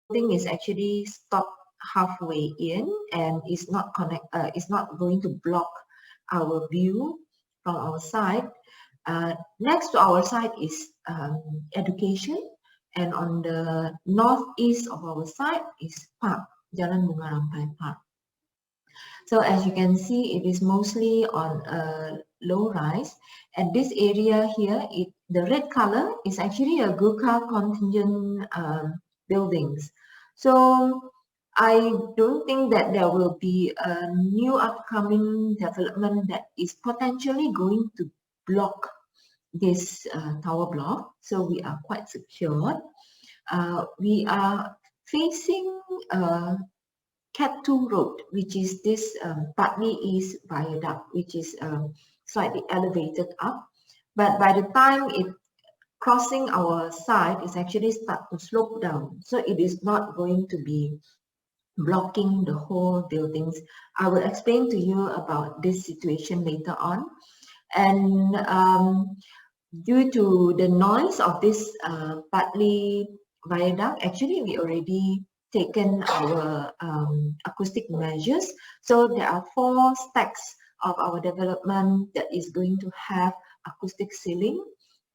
building is actually stopped halfway in and is not going to block our view from our side. Next to our side is education, and on the northeast of our side is park, Jalan Bunga Rampai Park. So as you can see, it is mostly on a low rise. At this area here, the red color is actually a Gurkha contingent buildings. So I don't think that there will be a new upcoming development that is potentially going to block this tower block. So we are quite secured. We are facing Cat 2 Road, which is this Bartley East Viaduct, which is slightly elevated up. But by the time it crossing our side, it's actually start to slope down. So it is not going to be blocking the whole buildings. I will explain to you about this situation later on. And due to the noise of this Bartley Viaduct, actually we already taken our acoustic measures. So there are 4 stacks of our development that is going to have acoustic ceiling,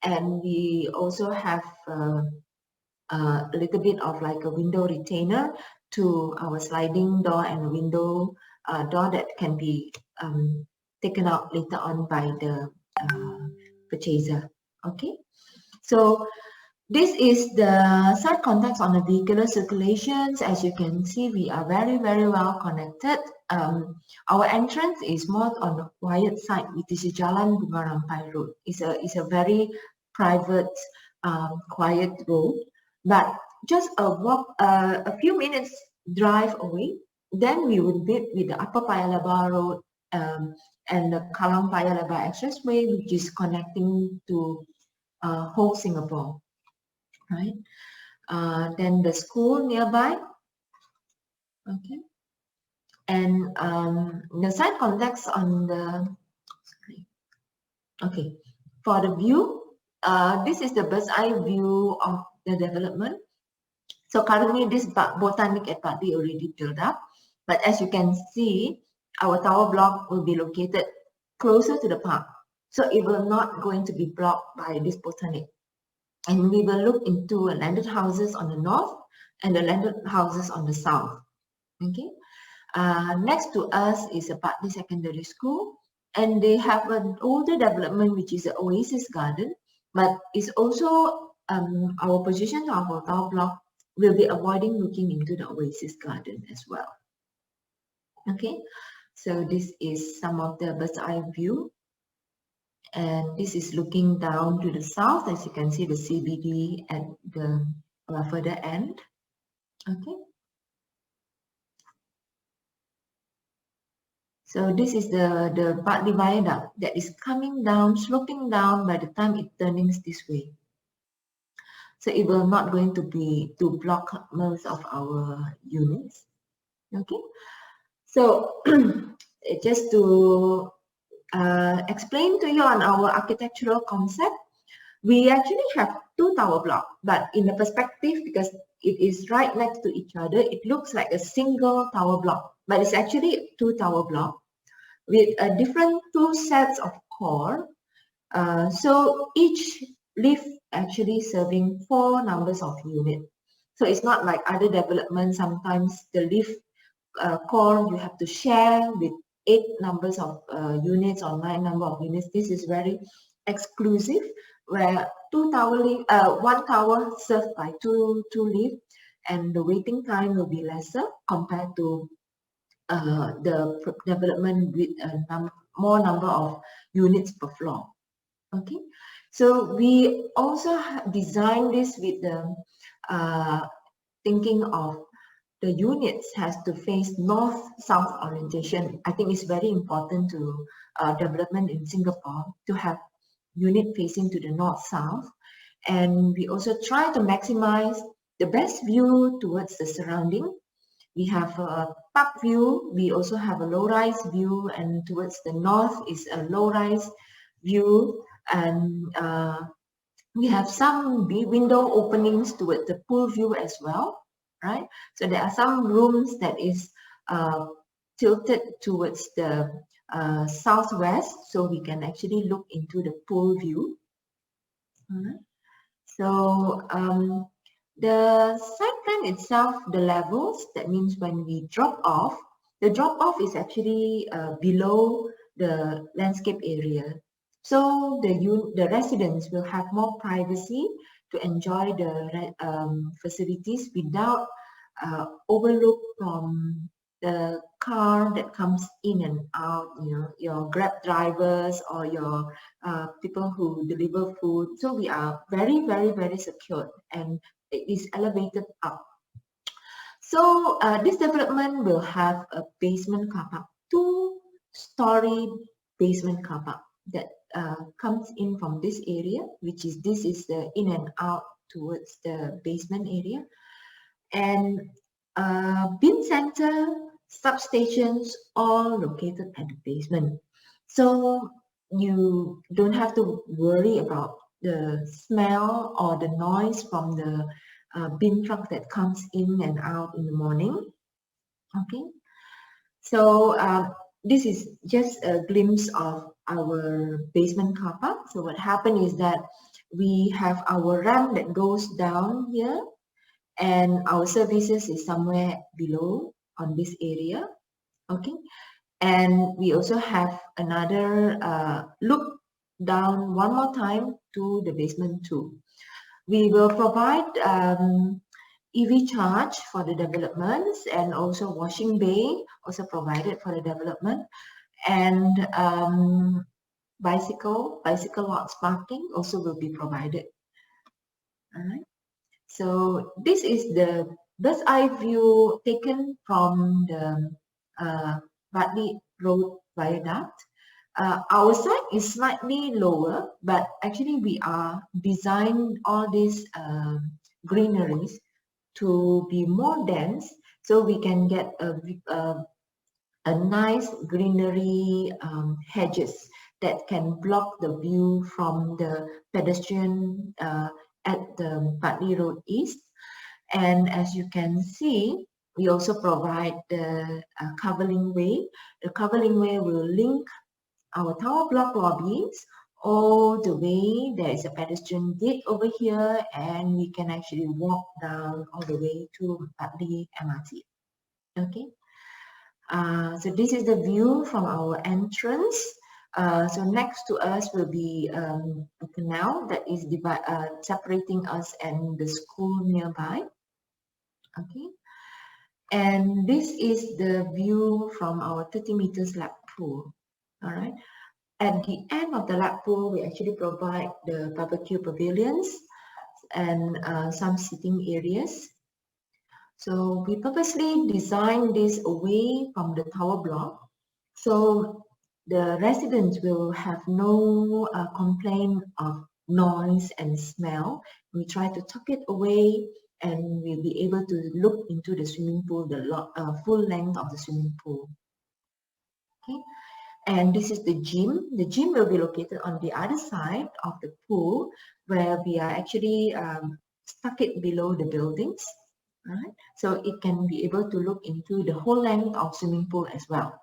and we also have a little bit of like a window retainer to our sliding door and a window door that can be taken out later on by the purchaser. Okay, so this is the side contacts on the vehicular circulations. As you can see, we are very, very well connected. Our entrance is more on the quiet side, which is Jalan Bunga Rampai Road. It's a very private, quiet road. But just a few minutes drive away, then we will meet with the Upper Paya Lebar Road and the Kallang Paya Lebar Expressway, which is connecting to whole Singapore. Right, then the school nearby, okay, and the side contacts on the, okay, for the view, this is the bird's eye view of the development. So currently this botanic at Bartley already built up, but as you can see, our tower block will be located closer to the park, so it will not going to be blocked by this botanic. And we will look into landed houses on the north and the landed houses on the south. Okay. Next to us is a Bartley Secondary School, and they have an older development which is the Oasis Garden, but it's also our position of our tower block will be avoiding looking into the Oasis Garden as well. Okay, so this is some of the bird's eye view. And this is looking down to the south, as you can see the CBD at the further end. Okay. So this is the Bartley Viaduct that is coming down, sloping down by the time it turns this way. So it will not going to be to block most of our units. Okay. So just to explain to you on our architectural concept, we actually have 2 tower blocks, but in the perspective, because it is right next to each other, it looks like a single tower block, but it's actually 2 tower blocks with a different 2 sets of core. So each lift actually serving 4 numbers of units. So it's not like other developments. Sometimes the lift core you have to share with 8 numbers of units or 9 number of units. This is very exclusive, where 1 tower served by two lifts, and the waiting time will be lesser compared to the development with a more number of units per floor. Okay, so we also designed this with the thinking of the units has to face north-south orientation. I think it's very important to development in Singapore to have unit facing to the north-south. And we also try to maximize the best view towards the surrounding. We have a park view. We also have a low-rise view, and towards the north is a low-rise view. And we have some window openings towards the pool view as well. right? So there are some rooms that is tilted towards the southwest, so we can actually look into the pool view. So the site plan itself, the levels, that means when we drop off, the drop off is actually below the landscape area. So the residents will have more privacy to enjoy the facilities without overlook from the car that comes in and out, your Grab drivers or your people who deliver food. So we are very, very, very secure, and it is elevated up. So this development will have a basement car park, 2-story basement car park that comes in from this area, this is the in and out towards the basement area. And bin center, substations, all located at the basement. So you don't have to worry about the smell or the noise from the bin truck that comes in and out in the morning. Okay, so this is just a glimpse of our basement car park. So what happened is that we have our ramp that goes down here, and our services is somewhere below on this area. Okay, and we also have another look down one more time to the basement too. We will provide EV charge for the developments, and also washing bay also provided for the development, and bicycle lots parking also will be provided. All right. So this is the bird's eye view taken from the Bartley Road Viaduct. Our site is slightly lower, but actually we are designed all these greeneries to be more dense, so we can get a nice greenery hedges that can block the view from the pedestrian at the Bartley Road East. And as you can see, we also provide the coverling way. The coverling way will link our tower block lobbies all the way. There is a pedestrian gate over here, and we can actually walk down all the way to Bartley MRT. Okay, so this is the view from our entrance. So next to us will be a canal that is separating us and the school nearby. Okay, and this is the view from our 30 meters lap pool. All right. At the end of the lap pool, we actually provide the barbecue pavilions and some seating areas. So we purposely designed this away from the tower block, so the residents will have no complaint of noise and smell. We try to tuck it away, and we'll be able to look into the swimming pool, the full length of the swimming pool. Okay. And this is the gym. The gym will be located on the other side of the pool, where we are actually stuck it below the buildings, right? So it can be able to look into the whole length of swimming pool as well.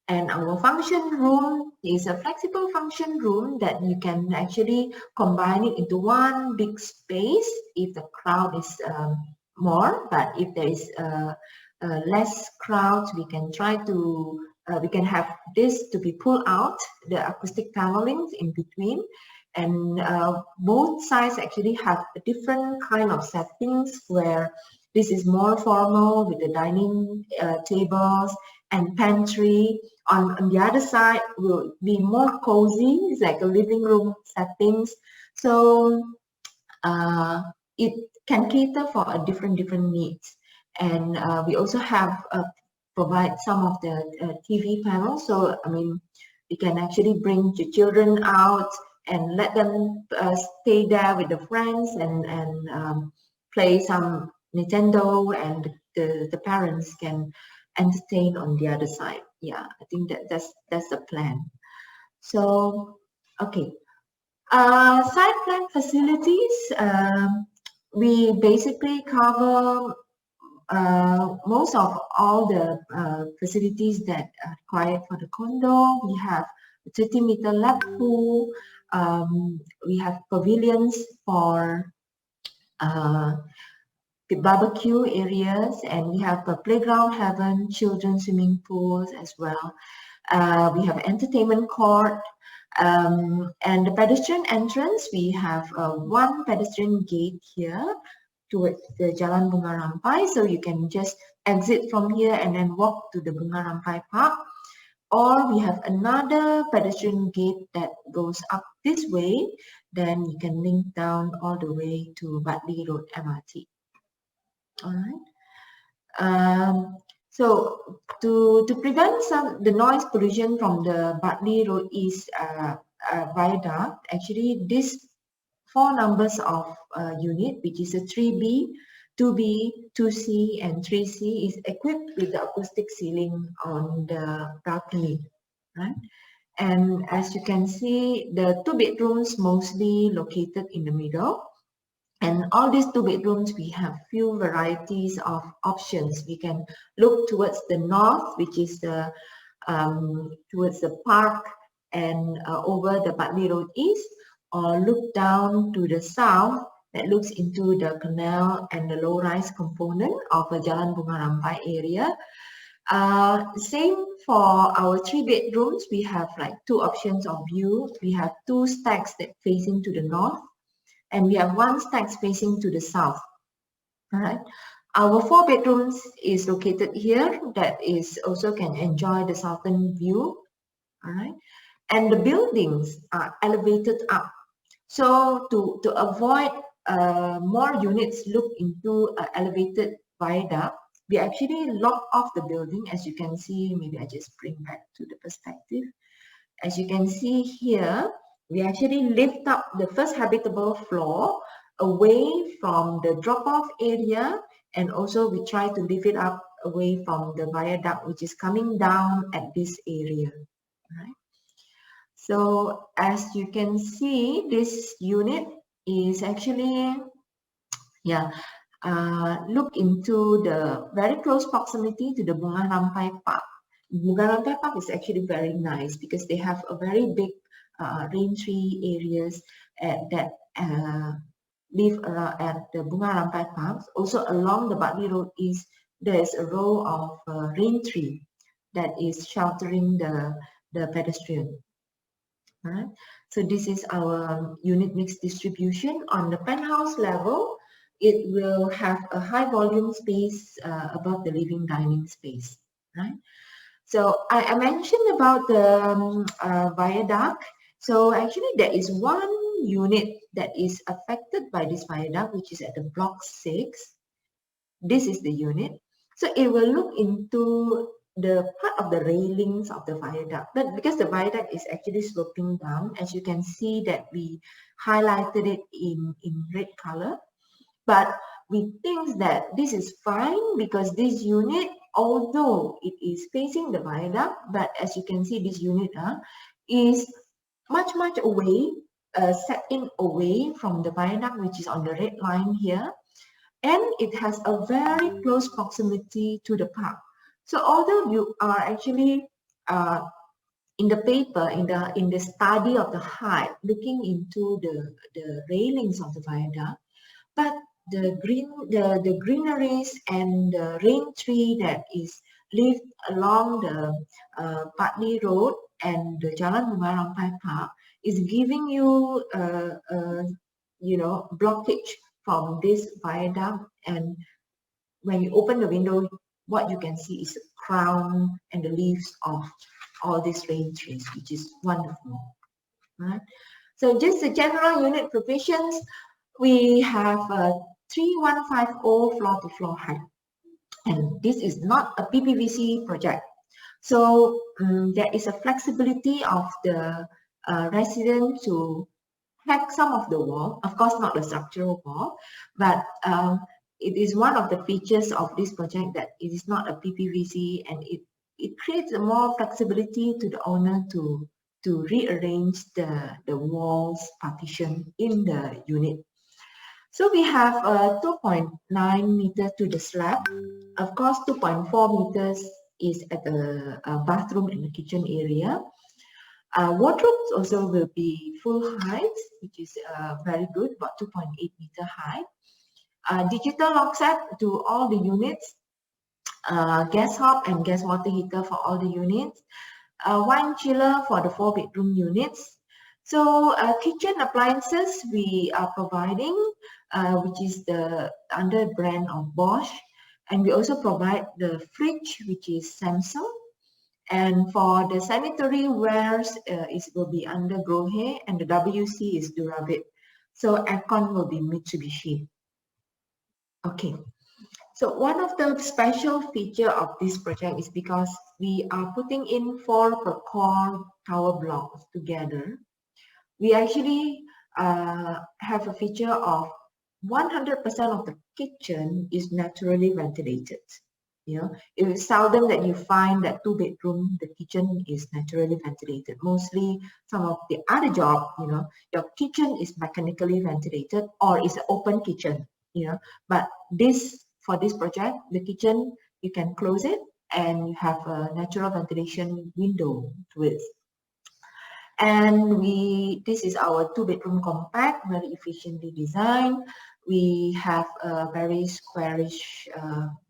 And our function room is a flexible function room that you can actually combine it into one big space if the crowd is more. But if there is less crowds, we can try to we can have this to be pulled out, the acoustic panelings in between, and both sides actually have a different kind of settings, where this is more formal with the dining tables and pantry. On the other side will be more cozy. It's like a living room settings. So it can cater for a different needs. And we also have provide some of the TV panels. So I mean, you can actually bring your children out and let them stay there with the friends and play some Nintendo, and the parents can entertain on the other side. Yeah, I think that's the plan. So okay, site plan facilities. We basically cover most of all the facilities that are required for the condo. We have 30-meter lap pool. We have pavilions for the barbecue areas, and we have a playground heaven, children's swimming pools as well. We have entertainment court, and the pedestrian entrance. We have one pedestrian gate here towards the Jalan Bunga Rampai, so you can just exit from here and then walk to the Bunga Rampai Park. Or we have another pedestrian gate that goes up this way, then you can link down all the way to Bartley Road MRT. All right. So to prevent the noise pollution from the Bartley Road East viaduct, actually these 4 numbers of unit, which is a 3B, 2B, 2C, and 3C, is equipped with the acoustic ceiling on the balcony, right? And as you can see, the 2 bedrooms mostly located in the middle. And all these 2 bedrooms, we have few varieties of options. We can look towards the north, which is the towards the park and over the Bartley Road East, or look down to the south that looks into the canal and the low-rise component of the Jalan Bunga Rampai area. Same for our 3 bedrooms. We have like 2 options of view. We have 2 stacks that facing to the north, and we have 1 stack facing to the south. All right. Our 4 bedrooms is located here. That is also can enjoy the southern view. All right. And the buildings are elevated up. So to avoid more units look into an elevated viaduct, we actually lock off the building. As you can see, maybe I just bring back to the perspective. As you can see here, we actually lift up the first habitable floor away from the drop-off area, and also we try to lift it up away from the viaduct, which is coming down at this area. Right? So as you can see, this unit is actually, look into the very close proximity to the Bunga Rampai Park. Bunga Rampai Park is actually very nice because they have a very big rain tree areas that live around at the Bunga Rampai Park. Also along the Bartley Road East, there's a row of rain tree that is sheltering the pedestrian. All right. So this is our unit mix distribution. On the penthouse level, it will have a high volume space above the living dining space, right? So I mentioned about the viaduct. So actually there is 1 unit that is affected by this viaduct, which is at the block 6. This is the unit. So it will look into the part of the railings of the viaduct, but because the viaduct is actually sloping down, as you can see that we highlighted it in red color, but we think that this is fine because this unit, although it is facing the viaduct, but as you can see, this unit is much away, set in away from the viaduct, which is on the red line here, and it has a very close proximity to the park. So although you are actually in the paper, in the study of the height, looking into the railings of the viaduct, but the greeneries and the rain tree that is lived along the Bartley Road and the Jalan Bunga Rampai Park is giving you blockage from this viaduct, and when you open the window, what you can see is the crown and the leaves of all these rain trees, which is wonderful. Right? So just the general unit provisions, we have 3150 floor-to-floor height, and this is not a PPVC project. So there is a flexibility of the resident to hack some of the wall, of course not the structural wall, but it is one of the features of this project that it is not a PPVC, and it creates a more flexibility to the owner to rearrange the walls partition in the unit. So we have 2.9 meters to the slab. Of course, 2.4 meters is at the bathroom and the kitchen area. Wardrobes also will be full height, which is very good, about 2.8 meter high. Digital lock set to all the units. Gas hob and gas water heater for all the units. Wine chiller for the 4-bedroom units. So kitchen appliances we are providing, which is the under brand of Bosch, and we also provide the fridge, which is Samsung. And for the sanitary wares, it will be under 𝑔𝐿𝐻, and the WC is Durabit. So aircon will be Mitsubishi. Okay. So one of the special feature of this project is because we are putting in 4 per core tower blocks together. We actually have a feature of 100% of the kitchen is naturally ventilated. You know, it is seldom that you find that 2-bedroom, the kitchen is naturally ventilated. Mostly some of the other job, you know, your kitchen is mechanically ventilated or is an open kitchen, you know, but for this project, the kitchen, you can close it and you have a natural ventilation window to it. And this is our 2-bedroom compact, very efficiently designed. We have a very squarish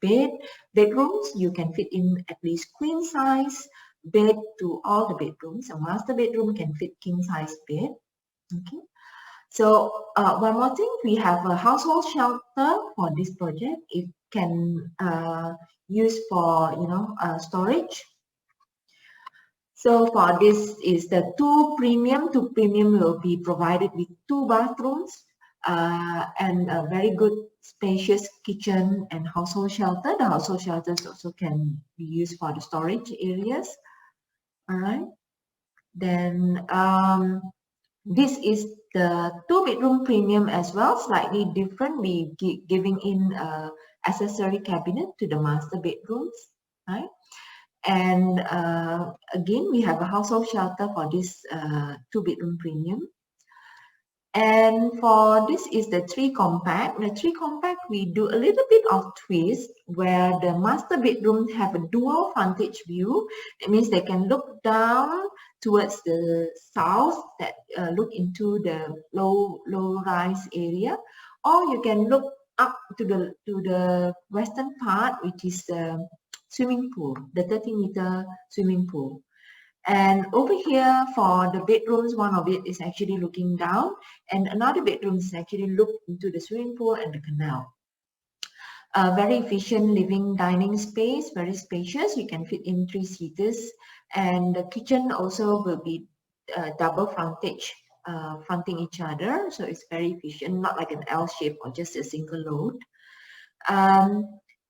bedrooms. You can fit in at least queen size bed to all the bedrooms. A master bedroom can fit king size bed. Okay. So one more thing, we have a household shelter for this project. It can use for storage. So for this is the 2 premium. 2 premium will be provided with 2 bathrooms and a very good spacious kitchen and household shelter. The household shelters also can be used for the storage areas. All right. Then this is the 2-bedroom premium as well, slightly different. We giving in accessory cabinet to the master bedrooms, right? And again, we have a household shelter for this 2-bedroom premium. And for this is the 3 compact. The 3 compact, we do a little bit of twist where the master bedroom have a dual frontage view. It means they can look down towards the south, that look into the low-rise area, or you can look up to the western part, which is the swimming pool, the 30-meter swimming pool. And over here for the bedrooms, one of it is actually looking down, and another bedroom is actually look into the swimming pool and the canal. Very efficient living dining space, very spacious. You can fit in 3 seaters, and the kitchen also will be double frontage, fronting each other. So it's very efficient, not like an L shape or just a single load.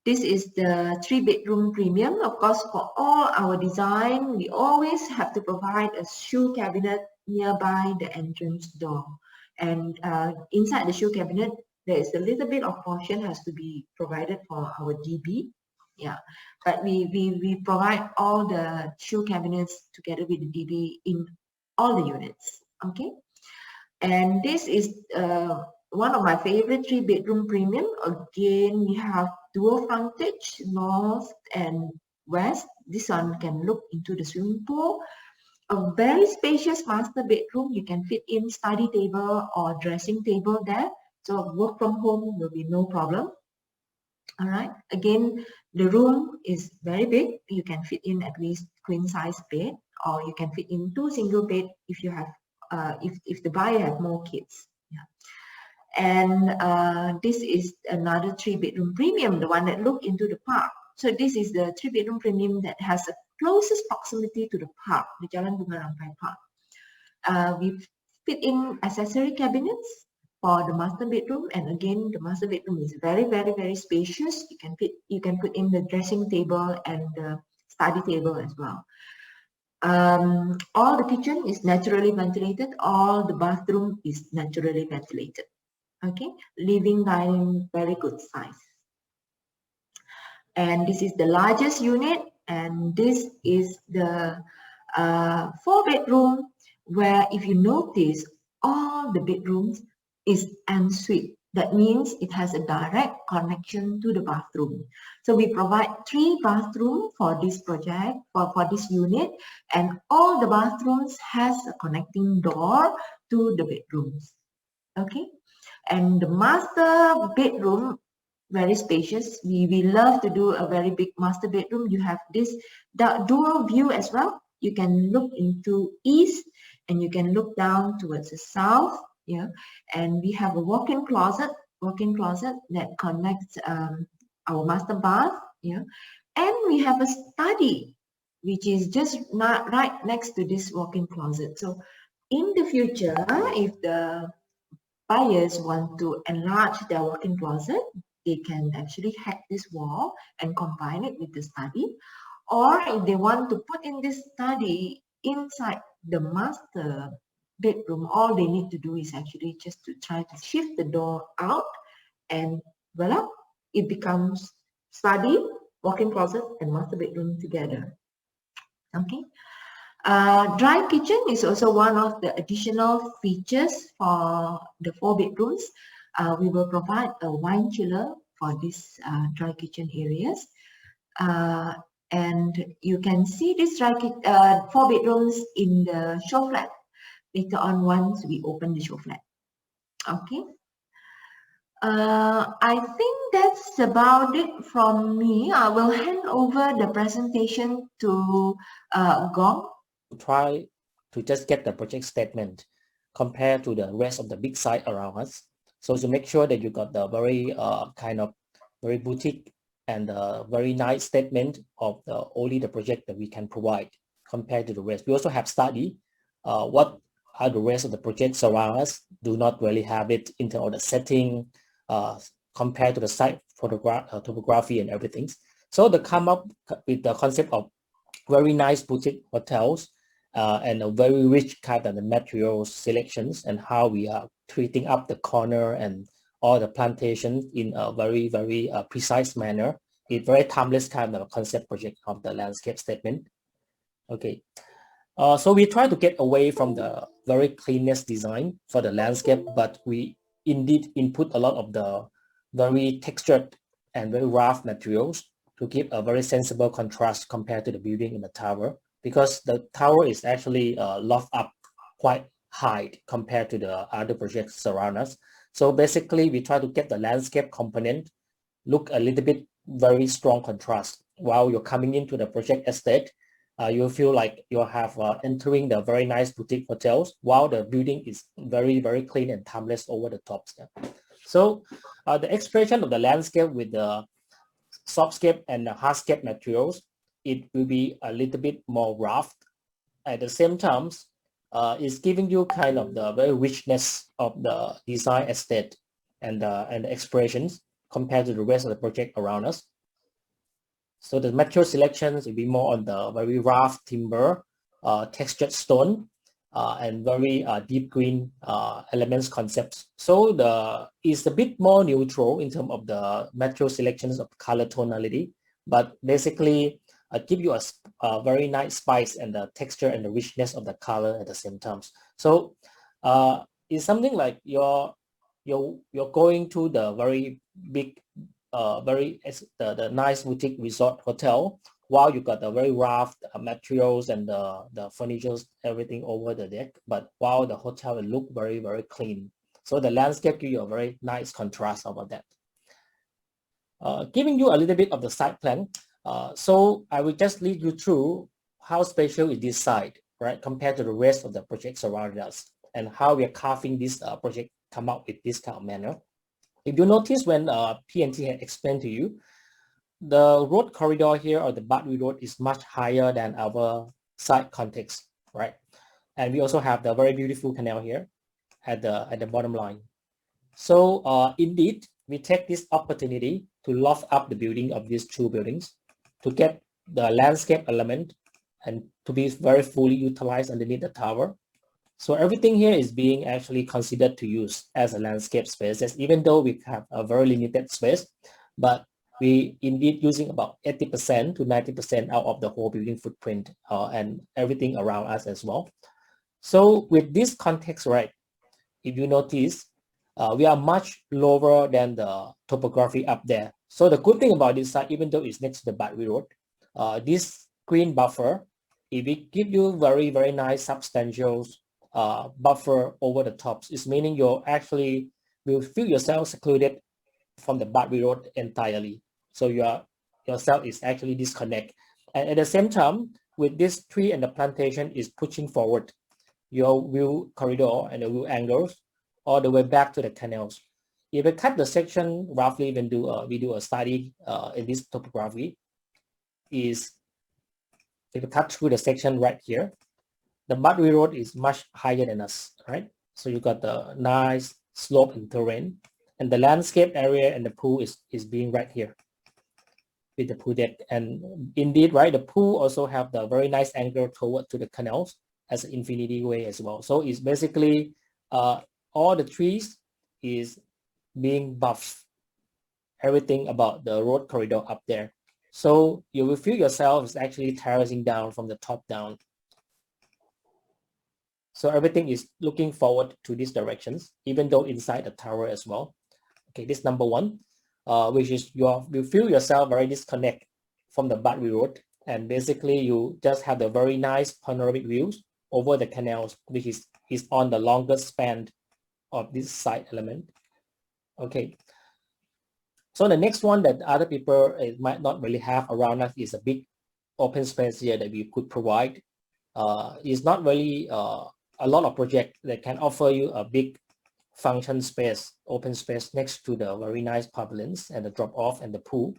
This is the 3-bedroom premium. Of course, for all our design, we always have to provide a shoe cabinet nearby the entrance door. And inside the shoe cabinet, there is a little bit of portion has to be provided for our DB. Yeah, but we provide all the shoe cabinets together with the DB in all the units. Okay, and this is one of my favorite 3-bedroom premium. Again, we have dual frontage, north and west. This one can look into the swimming pool. A very spacious master bedroom. You can fit in study table or dressing table there. So work from home will be no problem. All right. Again, the room is very big. You can fit in at least queen size bed, or you can fit in 2 single bed if you have if the buyer have more kids. Yeah. And this is another 3-bedroom premium, the one that look into the park. So this is the 3-bedroom premium that has the closest proximity to the park, the Jalan Bunga Rampai park. We fit in accessory cabinets for the master bedroom, and again, the master bedroom is very, very, very spacious. You can put in the dressing table and the study table as well. All the kitchen is naturally ventilated. All the bathroom is naturally ventilated. Okay, living, dining, very good size. And this is the largest unit, and this is the 4-bedroom, where if you notice, all the bedrooms is en suite. That means it has a direct connection to the bathroom. So we provide 3 bathrooms for this project, for this unit, and all the bathrooms has a connecting door to the bedrooms. Okay, and the master bedroom, very spacious. We love to do a very big master bedroom. You have this dual view as well. You can look into east and you can look down towards the south. Yeah, and we have a walk-in closet that connects our master bath. Yeah, and we have a study which is just not right next to this walk-in closet. So in the future, if the buyers want to enlarge their walk-in closet, they can actually hack this wall and combine it with the study. Or if they want to put in this study inside the master bedroom, all they need to do is actually just to try to shift the door out, and voila, it becomes study, walk-in closet, and master bedroom together. Okay. Dry kitchen is also one of the additional features for the 4 bedrooms. We will provide a wine chiller for these dry kitchen areas. And you can see these 4 bedrooms in the show flat later on once we open the show flat. Okay. I think that's about it from me. I will hand over the presentation to Gong. Try to just get the project statement compared to the rest of the big site around us. So to make sure that you got the very kind of very boutique and very nice statement of only the project that we can provide compared to the rest. We also have study what are the rest of the projects around us do not really have it in terms of the setting compared to the site topography and everything. So they come up with the concept of very nice boutique hotels and a very rich kind of the material selections and how we are treating up the corner and all the plantations in a very, very precise manner. It's very timeless kind of concept project of the landscape statement. Okay. So we try to get away from the very cleanness design for the landscape, but we indeed input a lot of the very textured and very rough materials to give a very sensible contrast compared to the building in the tower, because the tower is actually loft up quite high compared to the other projects around us. So basically, we try to get the landscape component look a little bit very strong contrast. While you're coming into the project estate, you feel like you have entering the very nice boutique hotels, while the building is very, very clean and timeless over the top. So the expression of the landscape with the softscape and the hardscape materials, it will be a little bit more rough. At the same time, it's giving you kind of the very richness of the design estate and the expressions compared to the rest of the project around us. So the material selections will be more on the very rough timber, textured stone, and very deep green elements concepts. So it's a bit more neutral in terms of the material selections of color tonality, but basically give you a very nice spice and the texture and the richness of the color at the same time. So it's something like you're going to the very big the nice boutique resort hotel, while you got the very rough materials and the furnitures, everything over the deck, but while the hotel will look very, very clean. So the landscape gives you a very nice contrast about that. Giving you a little bit of the site plan. So I will just lead you through how special is this site, right, compared to the rest of the projects around us, and how we are carving this project come out with this kind of manner. If you notice when P&T had explained to you, the road corridor here, or the Bartley Road, is much higher than our site context, right? And we also have the very beautiful canal here at the bottom line. So indeed, we take this opportunity to loft up the building of these 2 buildings to get the landscape element and to be very fully utilized underneath the tower. So everything here is being actually considered to use as a landscape space, even though we have a very limited space, but we indeed using about 80% to 90% out of the whole building footprint and everything around us as well. So with this context, right, if you notice, we are much lower than the topography up there. So the good thing about this site, even though it's next to the Bartley Road, this green buffer, it will give you very, very nice substantial buffer over the tops. It's meaning you actually will feel yourself secluded from the Bartley Road entirely. So yourself is actually disconnect. And at the same time, with this tree and the plantation is pushing forward your view corridor and the view angles all the way back to the canals. If we cut the section roughly when we do a study in this topography, is if we cut through the section right here, the Bartley Road is much higher than us, right? So you got the nice slope in terrain, and the landscape area and the pool is being right here with the pool deck. And indeed, right, the pool also have the very nice angle toward to the canals as an infinity way as well. So it's basically all the trees is being buffed, everything about the road corridor up there. So you will feel yourself is actually terracing down from the top down. So everything is looking forward to these directions, even though inside the tower as well. Okay, this number one, which is you feel yourself very disconnect from the Bartley Road, and basically you just have the very nice panoramic views over the canals, which is on the longest span of this side element. Okay. So the next one that other people might not really have around us is a big open space here that we could provide. It's not really a lot of projects that can offer you a big function space, open space next to the very nice pavilions and the drop-off and the pool.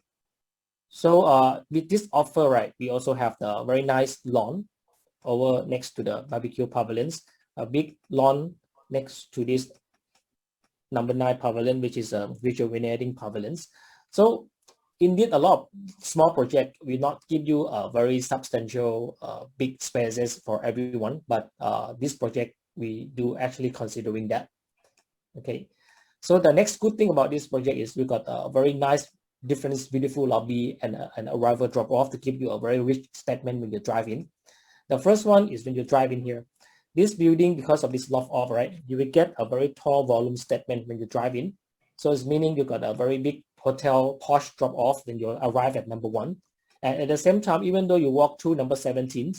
So with this offer, right, we also have the very nice lawn over next to the barbecue pavilions, a big lawn next to this number 9 pavilion, which is a rejuvenating pavilions. So indeed, a lot of small project will not give you a very substantial big spaces for everyone, but this project we do actually considering that. Okay, so the next good thing about this project is we got a very nice, different, beautiful lobby and an arrival drop-off to give you a very rich statement when you drive in. The first one is when you drive in here. This building, because of this loft off, right, you will get a very tall volume statement when you drive in. So it's meaning you got a very big hotel posh drop off when you arrive at number 1. And at the same time, even though you walk through number 17,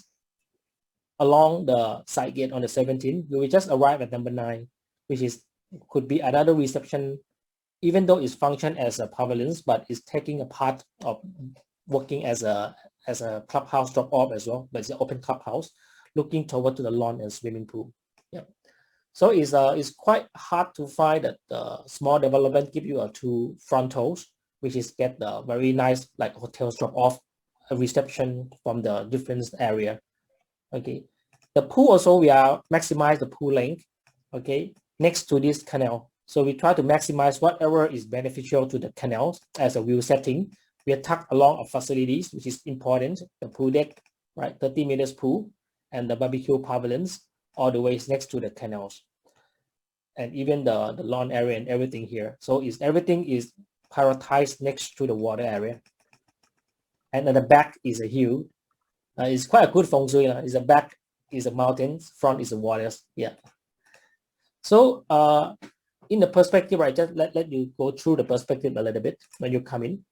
along the side gate on the 17, you will just arrive at number 9, which is could be another reception, even though it's function as a pavilions, but it's taking a part of working as a clubhouse drop off as well, but it's an open clubhouse looking toward to the lawn and swimming pool. Yeah. So it's quite hard to find that the small development give you 2 frontals, which is get the very nice like hotels drop off a reception from the different area. Okay. The pool also, we are maximize the pool length, okay, next to this canal. So we try to maximize whatever is beneficial to the canals as a view setting. We are tucked along of facilities, which is important, the pool deck, right, 30 meters pool, and the barbecue pavilions all the way next to the canals, and even the lawn area and everything here. So everything is prioritized next to the water area. And at the back is a hill. It's quite a good feng shui. It's a back is a mountains, front is the waters. Yeah. So in the perspective, right, just let you go through the perspective a little bit when you come in.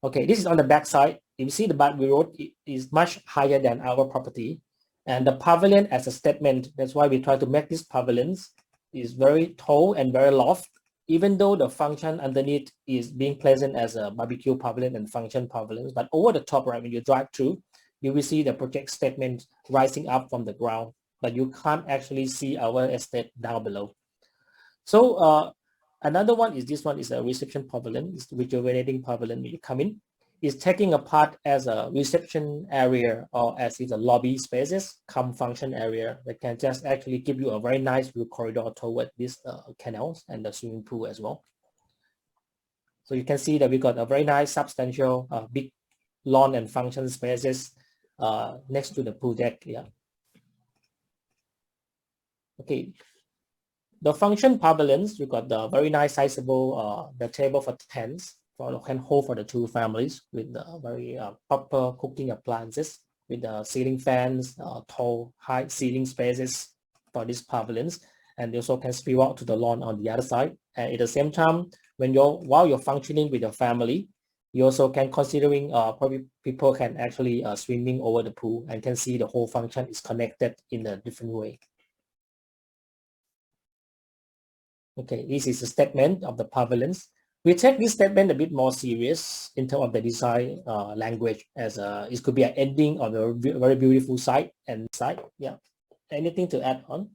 Okay, this is on the back side. You see the Bartley Road is much higher than our property. And the pavilion as a statement, that's why we try to make these pavilions is very tall and very loft, even though the function underneath is being pleasant as a barbecue pavilion and function pavilions. But over the top, right, when you drive through, you will see the project statement rising up from the ground, but you can't actually see our estate down below. So another one is this one is a reception pavilion, it's the rejuvenating pavilion when you come in. Is taking a part as a reception area or as is a lobby spaces, come function area that can just actually give you a very nice view corridor toward these canals and the swimming pool as well. So you can see that we got a very nice substantial big lawn and function spaces next to the pool deck. Yeah. Okay. The function pavilions, you got the very nice sizable the table for tents. Can hold for the 2 families with the very proper cooking appliances with the ceiling fans, tall, high ceiling spaces for these pavilions. and you also can spill out to the lawn on the other side. And at the same time, while you're functioning with your family, you also can considering probably people can actually swimming over the pool and can see the whole function is connected in a different way. Okay, this is a statement of the pavilions. We take this statement a bit more serious in terms of the design language, as it could be an ending of a very beautiful site and site. Yeah, anything to add on?